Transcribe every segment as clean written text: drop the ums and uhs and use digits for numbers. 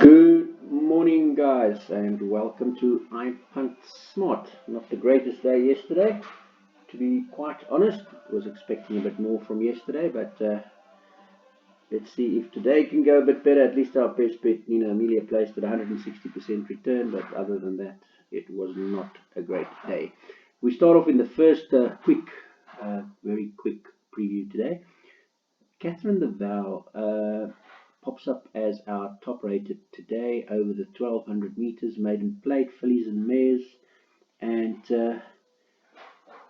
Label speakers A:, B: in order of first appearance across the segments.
A: Good morning, guys, and welcome to I Punt Smart. Not the greatest day yesterday, to be quite honest. Was expecting a bit more from yesterday, but let's see if today can go a bit better. At least our best bet, Nina Amelia, placed at 160% return, but other than that, it was not a great day. We start off in the first very quick preview today. Catherine the Vow pops up as our top rated today over the 1200 meters, maiden plate, fillies and mares, and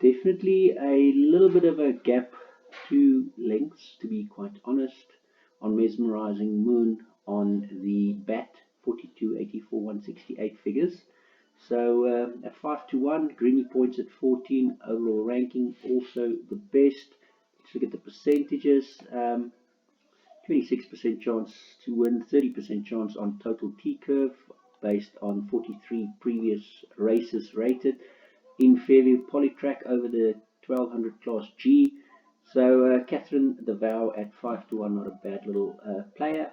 A: definitely a little bit of a gap to lengths, to be quite honest, on Mesmerizing Moon on the BAT 42, 84, 168 figures. So at 5 to 1, Greeny points at 14, overall ranking also the best. Let's look at the percentages. 26% chance to win, 30% chance on total T-curve based on 43 previous races rated in Fairview Polytrack over the 1200 class G. So Catherine the Vow at 5 to 1, not a bad little player.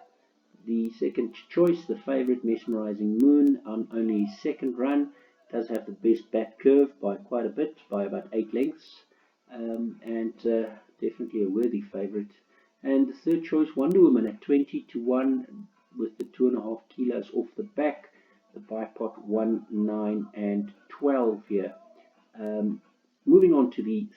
A: The second choice, the favourite Mesmerizing Moon, on only second run, does have the best bat curve by quite a bit, by about 8 lengths, and definitely a worthy favourite. And the third choice, Wonder Woman, at 20 to 1 with the 2.5 kilos off the back. The bipod 1, 9 and 12 here. Moving on to the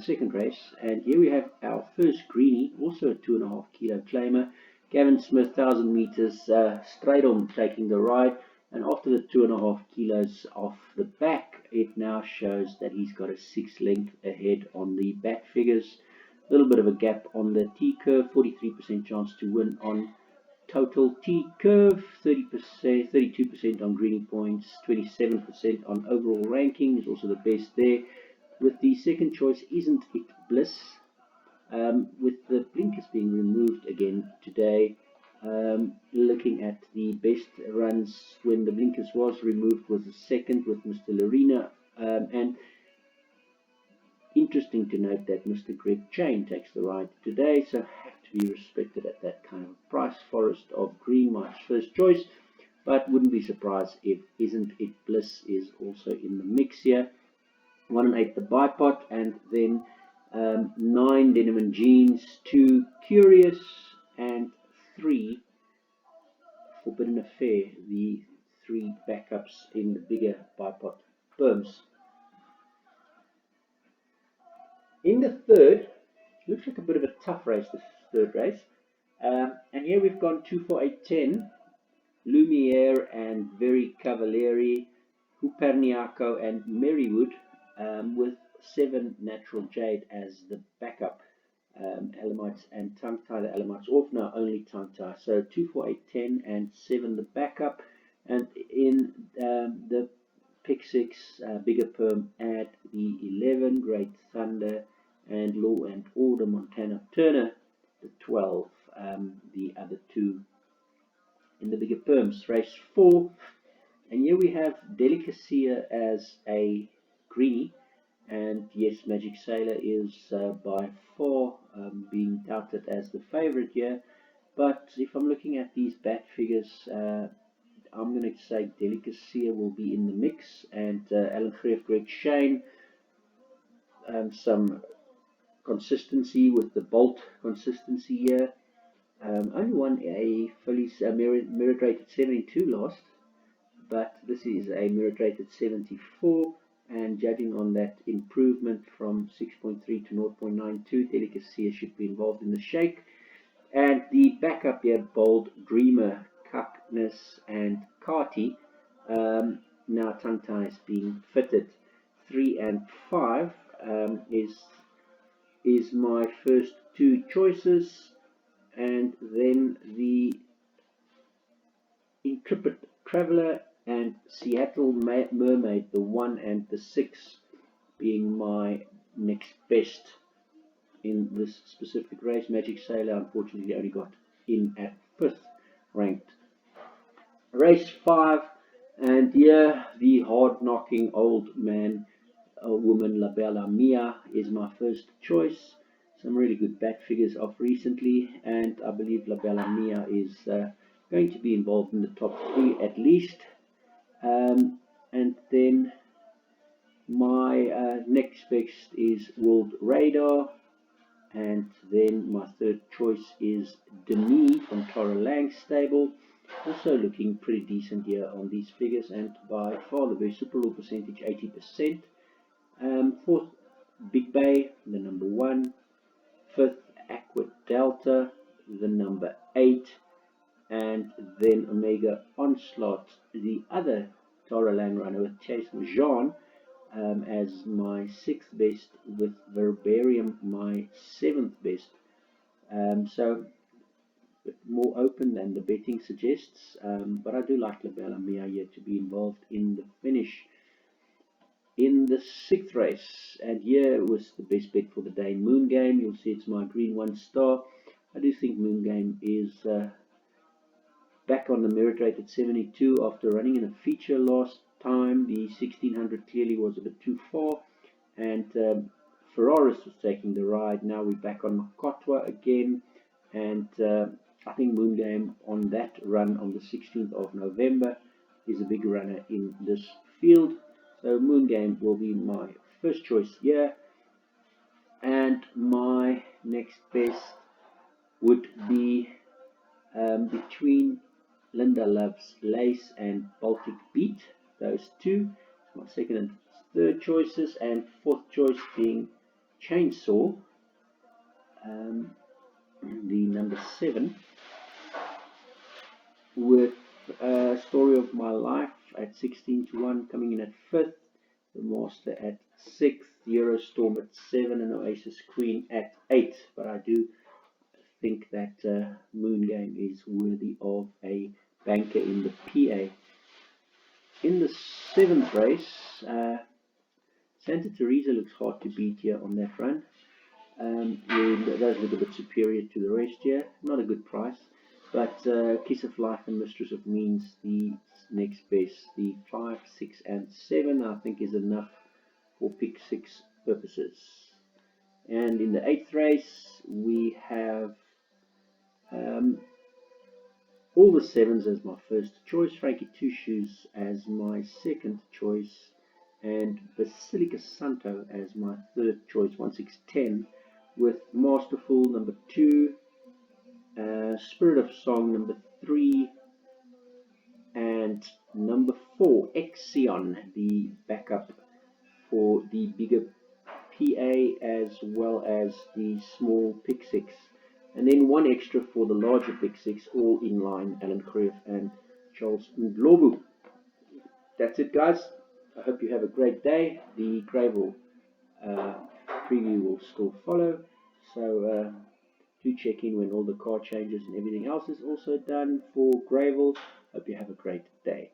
A: second race, and here we have our first greenie, also a 2.5 kilo claimer. Gavin Smith, 1000 meters, straight on taking the ride, and after the 2.5 kilos off the back, it now shows that he's got a 6 length ahead on the bat figures. A little bit of a gap on the T-curve, 43% chance to win on total T-curve, 30%, 32% on greeny points, 27% on overall ranking, is also the best there. With the second choice, Isn't It Bliss, with the blinkers being removed again today. Looking at the best runs when the blinkers was removed was the second with Mr. Lorena, and interesting to note that Mr. Greg Chain takes the ride today, so have to be respected at that kind of price. Forest of Green, my first choice, but wouldn't be surprised if Isn't It Bliss is also in the mix here. 1 and 8 the bipod, and then 9 Denim and Jeans, 2 Curious, and 3 Forbidden Affair, the 3 backups in the bigger bipod perms. In the third, looks like a bit of a tough race, this third race. And here we've gone 2, 4, 8, 10, Lumiere and Very Cavalieri, Huperniaco and Merrywood, with 7 Natural Jade as the backup. Elamites and Tongue Tie, the Elamites off now, only Tongue Tie. So 2, 4, 8, 10 and 7 the backup. And in the pick 6, bigger perm, add the 11, Great Thunder, and Law and Order, Montana Turner, the 12, the other 2 in the bigger perms. Race 4, and here we have Delicacia as a greenie, and yes, Magic Sailor is by far being touted as the favorite here, but if I'm looking at these bat figures, I'm going to say Delicacia will be in the mix, and Alan Greef, Greg Shane, some consistency with the Bolt consistency here. Only won a Phillies merit rated 72 last, but this is a merit rated 74, and judging on that improvement from 6.3 to 0.92, Delicacia should be involved in the shake. And the backup here, Bold, Dreamer, Cuckness, and Carty, now Tongue Tie is being fitted. 3 and 5 is my first 2 choices, and then the Intrepid Traveller and Seattle Mermaid, the 1 and the 6, being my next best in this specific race. Magic Sailor unfortunately only got in at 5th ranked. Race 5, and here the hard-knocking old man, woman La Bella Mia is my first choice. Some really good bat figures off recently, and I believe La Bella Mia is going to be involved in the top 3 at least. And then my next best is World Radar, and then my third choice is Demi from Tara Lang's stable, also looking pretty decent here on these figures, and by far the best super rule percentage, 80%. Fourth, Big Bay, the number 1. Fifth, Aqua Delta, the number 8. And then Omega Onslaught, the other Tara Lang runner, with Chase Jean as my 6th best, with Verbarium my 7th best. So a bit more open than the betting suggests, but I do like La Bella Mia here to be involved in the finish. In the 6th race, and here was the best bet for the day, Moon Game. You'll see it's my green 1 star. I do think Moon Game is back on the merit rate at 72 after running in a feature last time. The 1600 clearly was a bit too far, and Ferraris was taking the ride. Now we're back on Makotwa again, and I think Moon Game on that run on the 16th of November is a big runner in this field. So Moon Game will be my first choice here, and my next best would be between Linda Loves Lace and Baltic Beat. Those two, my second and third choices, and fourth choice being Chainsaw, the number 7, with Story of My Life at 16-1 coming in at 5th, the Master at 6th, Eurostorm at 7, and Oasis Queen at 8. But I do think that Moon Game is worthy of a banker in the PA. In the 7th race, Santa Teresa looks hard to beat here on that run. It does look a bit superior to the rest here. Not a good price, but Kiss of Life and Mistress of Means, the next best. The 5, 6, and 7 I think is enough for pick 6 purposes. And in the 8th race, we have all the 7s as my first choice, Frankie Two Shoes as my second choice, and Basilica Santo as my third choice, 1610, with Masterful number 2, Spirit of Song number 3, and number 4, Exion, the backup for the bigger PA as well as the small pick 6. And then 1 extra for the larger pick 6, all in line, Alan Cruyff and Charles Ndlovu. That's it, guys. I hope you have a great day. The Gravel preview will still follow, so do check in when all the car changes and everything else is also done for Gravel. Hope you have a great day.